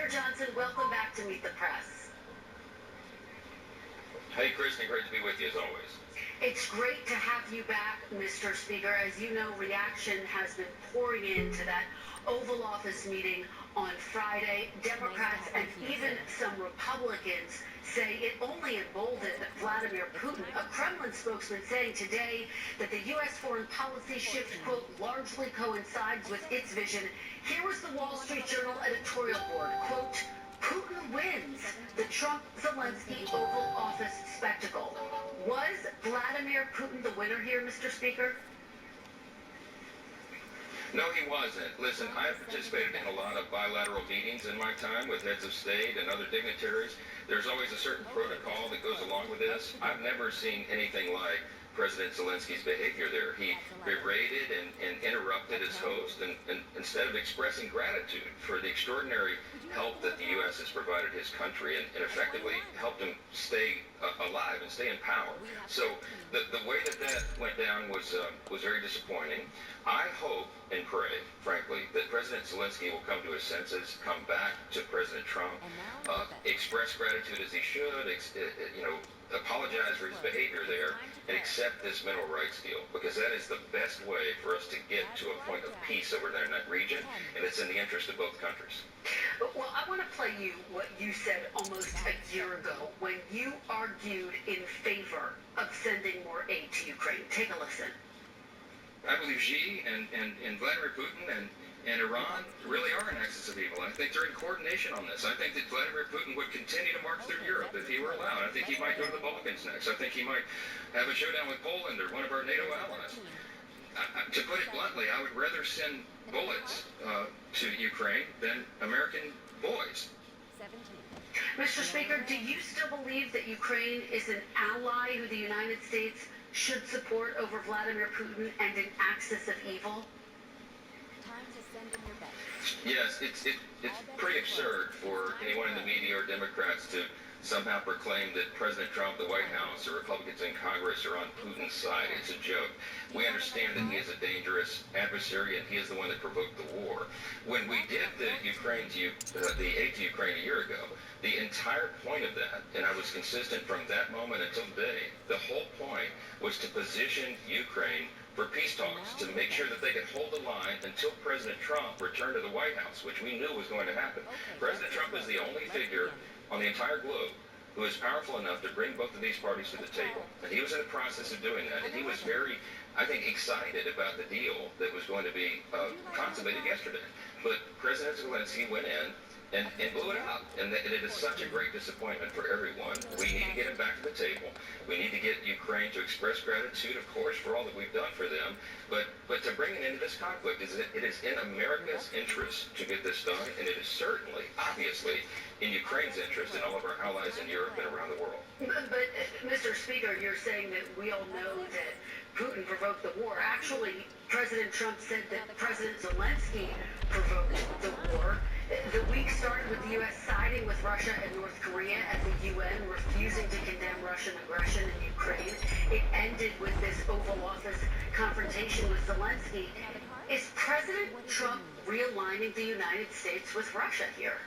Speaker Johnson, welcome back to Meet the Press. Hey, Kristen, great to be with you as always. It's great to have you back, Mr. Speaker. As you know, reaction has been pouring into that Oval Office meeting on Friday. Democrats and even some Republicans say it only emboldened Vladimir Putin. A Kremlin spokesman saying today that the U.S. foreign policy shift, quote, largely coincides with its vision. Here was the Wall Street Journal editorial board, quote, Putin wins the Trump-Zelensky Oval Office spectacle. Was Vladimir Putin the winner here, Mr. Speaker? No, he wasn't. Listen, I have participated in a lot of bilateral meetings in my time with heads of state and other dignitaries. There's always a certain protocol that goes along with this. I've never seen anything like President Zelensky's behavior there. He berated and interrupted his host, and instead of expressing gratitude for the extraordinary help that the U.S. has provided his country and effectively helped him stay alive and stay in power. So the way that went down was very disappointing. I hope and pray, frankly, that President Zelensky will come to his senses, come back to President Trump, express gratitude as he should, apologize for his behavior there, and accept this mineral rights deal, because that is the best way for us to get to a point of peace over there in that region, and it's in the interest of both countries. Well, I want to play you what you said almost a year ago when you argued in favor of sending more aid to Ukraine. Take a listen. I believe Xi and Vladimir Putin and Iran really are an axis of evil. I think they're in coordination on this. I think that Vladimir Putin would continue to march through Europe if he were allowed. I think he might go to the Balkans next. I think he might have a showdown with Poland or one of our NATO allies. To put it bluntly, I would rather send bullets to Ukraine than American boys. Mr. Speaker, do you still believe that Ukraine is an ally who the United States should support over Vladimir Putin and an axis of evil? Yes, it's pretty absurd for anyone in the media or Democrats to somehow proclaim that President Trump, the White House, or Republicans in Congress are on Putin's side. It's a joke. We understand that he is a dangerous adversary and he is the one that provoked the war. When we did the aid to Ukraine a year ago, the entire point of that, and I was consistent from that moment until today, the whole point was to position Ukraine for peace talks, to make sure that they could hold the line until President Trump returned to the White House, which we knew was going to happen. President Trump is the only figure on the entire globe who is powerful enough to bring both of these parties to the table. And he was in the process of doing that. And he was very, I think, excited about the deal that was going to be consummated yesterday. But President Zelensky went in and blew it up. And it is such a great disappointment for everyone. We need to get him back to the table. We need to get Ukraine to express gratitude, of course, for all that we've done for them. But to bring it into this conflict, it is in America's interest to get this done. And it is certainly, obviously, in Ukraine's interest and all of our allies in Europe and around the world. But Mr. Speaker, you're saying that we all know that Putin provoked the war. Actually, President Trump said that President Zelensky provoked the war. The week started with the U.S. siding with Russia and North Korea at the UN, refusing to condemn Russian aggression in Ukraine. It ended with this Oval Office confrontation with Zelensky. Is President Trump realigning the United States with Russia here?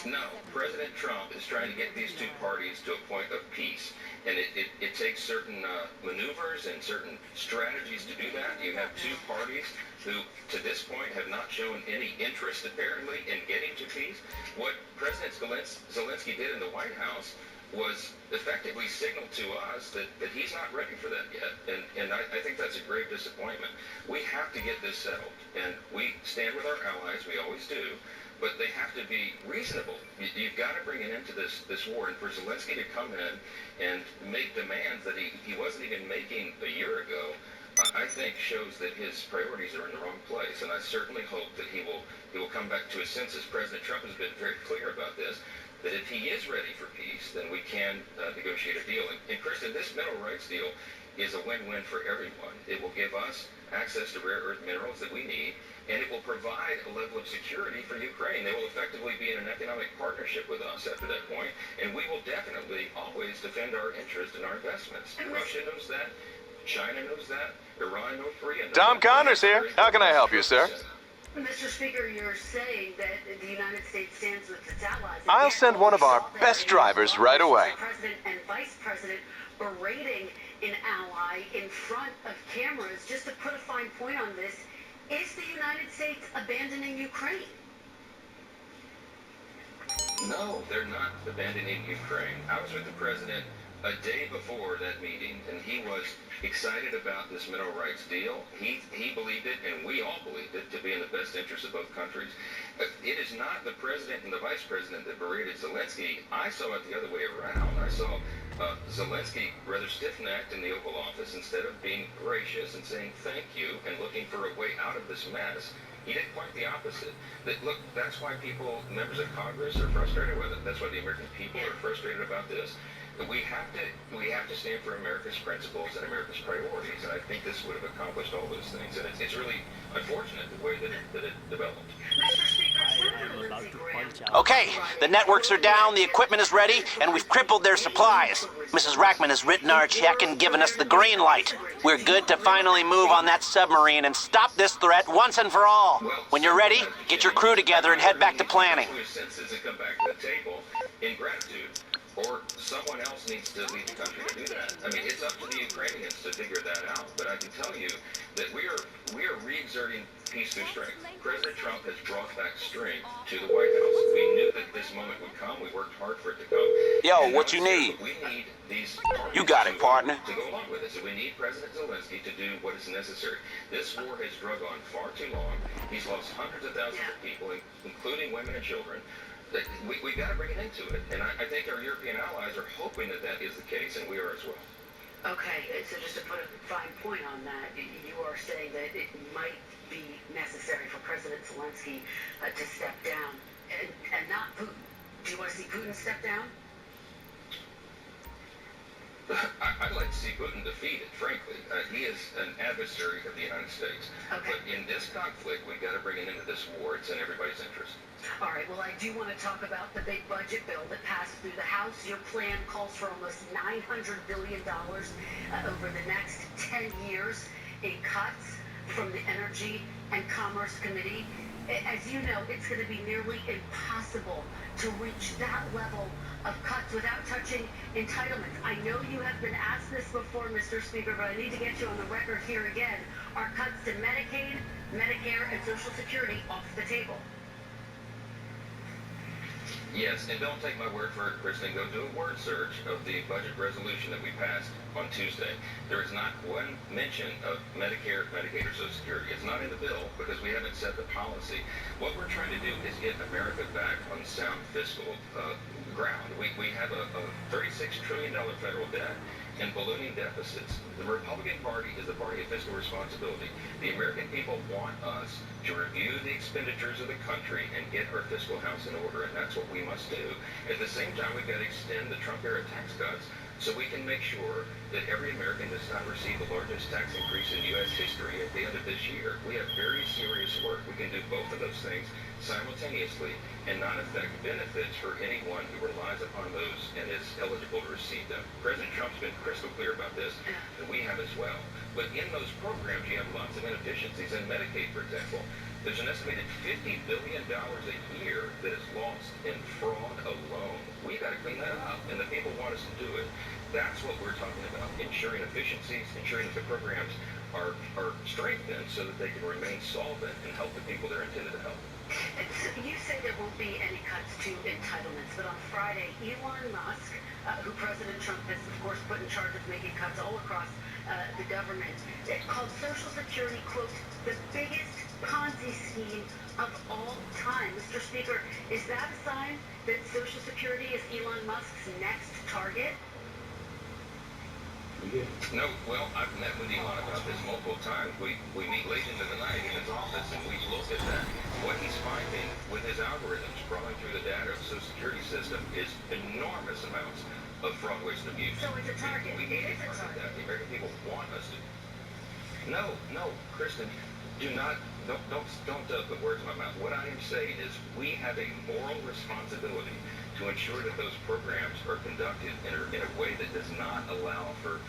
No, President Trump is trying to get these two parties to a point of peace. And it takes certain maneuvers and certain strategies to do that. You have two parties who, to this point, have not shown any interest, apparently, in getting to peace. What President Zelensky did in the White House was effectively signal to us that he's not ready for that yet. And I think that's a grave disappointment. We have to get this settled. And we stand with our allies, we always do. But they have to be reasonable. You've got to bring an end to this war. And for Zelensky to come in and make demands that he wasn't even making a year ago, I think shows that his priorities are in the wrong place. And I certainly hope that he will come back to his senses. President Trump has been very clear about this, that if he is ready for peace, then we can negotiate a deal. And Kristen, this mineral rights deal is a win-win for everyone. It will give us access to rare earth minerals that we need, and it will provide a level of security for Ukraine. They will effectively be in an economic partnership with us after that point, and we will definitely always defend our interest in our investments. Russia knows that. China knows that. Iran, North Korea knows that. Tom Connors here. How can I help you, sir? Mr. Speaker, you're saying that the United States stands with its allies. I'll send one of our best drivers right away. The President and Vice President berating an ally in front of cameras. Just to put a fine point on this, is the United States abandoning Ukraine? No, they're not abandoning Ukraine. I was with the president a day before that meeting, and he was excited about this mineral rights deal. He believed it, and we all believed it, to be in the best interest of both countries. It is not the president and the vice president that berated Zelensky. I saw it the other way around. I saw Zelensky rather stiff-necked in the Oval Office. Instead of being gracious and saying thank you and looking for a way out of this mess, he did quite the opposite. Look, that's why members of Congress are frustrated with it. That's why the American people are frustrated about this. We have to stand for America's principles and America's priorities, and I think this would have accomplished all those things. And it's really unfortunate the way that it developed. Okay, the networks are down, the equipment is ready, and we've crippled their supplies. Mrs. Rackman has written our check and given us the green light. We're good to finally move on that submarine and stop this threat once and for all. When you're ready, get your crew together and head back to planning. Senses and come back to the table in gratitude. Or someone else needs to leave the country to do that. I mean, it's up to the Ukrainians to figure that out. But I can tell you that we are re-exerting peace through strength. President Trump has brought back strength to the White House. We knew that this moment would come. We worked hard for it to come. Yo, what you need? We need these You got it, partner. to go along with it. So we need President Zelensky to do what is necessary. This war has drug on far too long. He's lost hundreds of thousands of people, including women and children. We've got to bring it into it. And I think our European allies are hoping that that is the case, and we are as well. Okay, so just to put a fine point on that, you are saying that it might be necessary for President Zelensky to step down and not Putin. Do you want to see Putin step down? I'd like to see Putin defeated, frankly. He is an adversary of the United States. Okay. But in this conflict, we've got to bring it into this war. It's in everybody's interest. All right, well, I do want to talk about the big budget bill that passed through the House. Your plan calls for almost $900 billion over the next 10 years in cuts from the Energy and Commerce Committee. As you know, it's going to be nearly impossible to reach that level of cuts without touching entitlements. I know you have been asked this before, Mr. Speaker, but I need to get you on the record here again. Are cuts to Medicaid, Medicare, and Social Security off the table? Yes, and don't take my word for it, Kristen. Go do a word search of the budget resolution that we passed on Tuesday. There is not one mention of Medicare, Medicaid, or Social Security. It's not in the bill because we haven't set the policy. What we're trying to do is get America back on sound fiscal ground. We have a $36 trillion federal debt and ballooning deficits. The Republican Party is the party of fiscal responsibility. The American people want us to review the expenditures of the country and get our fiscal house in order, and that's what we must do. At the same time, we've got to extend the Trump-era tax cuts so we can make sure that every American does not receive the largest tax increase in U.S. history at the end of this year. We have very serious work. We can do both of those things simultaneously and not affect benefits for anyone who relies upon those and is eligible to receive them. President Trump's been crystal clear about this, and we have as well. But in those programs, you have lots of inefficiencies. In Medicaid, for example, there's an estimated $50 billion a year that is lost in fraud alone. We've got to clean that up, and the people want us to do it. That's what we're talking about, ensuring efficiencies, ensuring that the programs are strengthened so that they can remain solvent and help the people they're intended to help. So you say there won't be any cuts to entitlements, but on Friday, Elon Musk, who President Trump has, of course, put in charge of making cuts all across the government, called Social Security, quote, the biggest Ponzi scheme of all time. Mr. Speaker, is that a sign that Social Security is Elon Musk's next target? No, well, I've met with Elon about this multiple times. We meet late into the night in his office, and we look at that. What he's finding with his algorithms crawling through the data of the Social Security system is enormous amounts of fraud, waste, and abuse. So it's a target. We need to target that. The American people want us to. No, Kristen, don't put words in my mouth. What I am saying is we have a moral responsibility to ensure that those programs are conducted in a way that does not allow for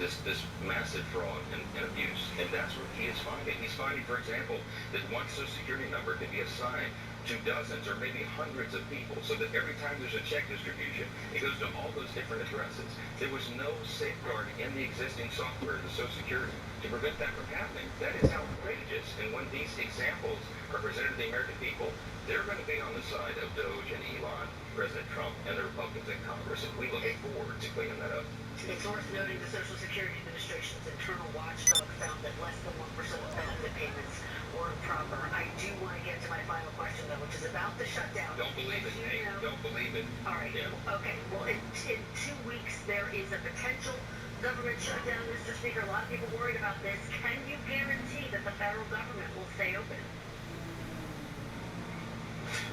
this massive fraud and abuse, and that's what he is finding. He's finding, for example, that one Social Security number can be assigned to dozens or maybe hundreds of people, so that every time there's a check distribution, it goes to all those different addresses. There was no safeguard in the existing software of the Social Security to prevent that from happening. That is outrageous. And when these examples are presented to the American people, they're going to be on the side of Doge and Elon, President Trump, and the Republicans in Congress, and we look forward to cleaning that up. It's worth noting the Social Security Administration's internal watchdog found that less than 1% of benefit payments were improper. I do want to get to my final question, though, which is about the shutdown. Don't believe it, Nate. Don't believe it. All right. Yeah. Okay. Well, in 2 weeks, there is a potential government shutdown, Mr. Speaker. A lot of people worried about this. Can you guarantee that the federal government will stay open?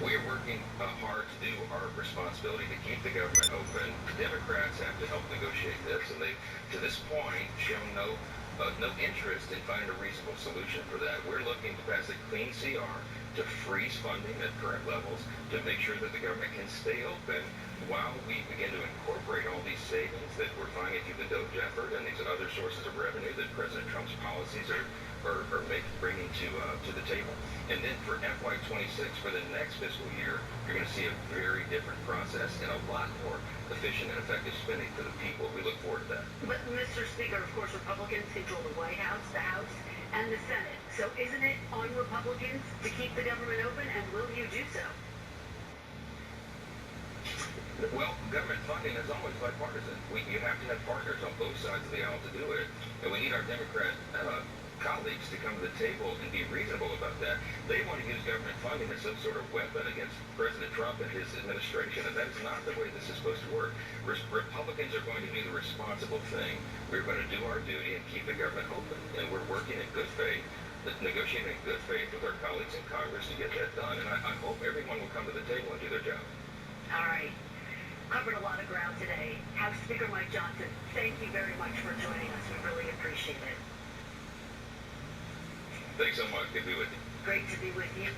We are working hard to do our responsibility to keep the government open. The Democrats have to help negotiate this, and they, to this point, shown no interest in finding a reasonable solution for that. We're looking to pass a clean CR to freeze funding at current levels, to make sure that the government can stay open while we begin to incorporate all these savings that we're finding through the Doge effort and these other sources of revenue that President Trump's policies are bringing to the table. And then for FY26, for the next fiscal year, you're going to see a very different process and a lot more efficient and effective spending for the people. We look forward to that. But, Mr. Speaker, of course, Republicans control the White House, the House, and the Senate. So isn't it on Republicans to keep the government open, and will you do so? Well, government funding is always bipartisan. You have to have partners on both sides of the aisle to do it. And we need our Democrat colleagues to come to the table and be reasonable about that. They want to use government funding as some sort of weapon against President Trump and his administration, and that is not the way this is supposed to work. Republicans are going to do the responsible thing. We're going to do our duty and keep the government open, and we're working in good faith, negotiating in good faith with our colleagues in Congress to get that done. And I hope everyone will come to the table and do their job. All right. Covered a lot of ground today. House Speaker Mike Johnson, thank you very much for joining us. We really appreciate it. Thanks so much. Good to be with you. Great to be with you.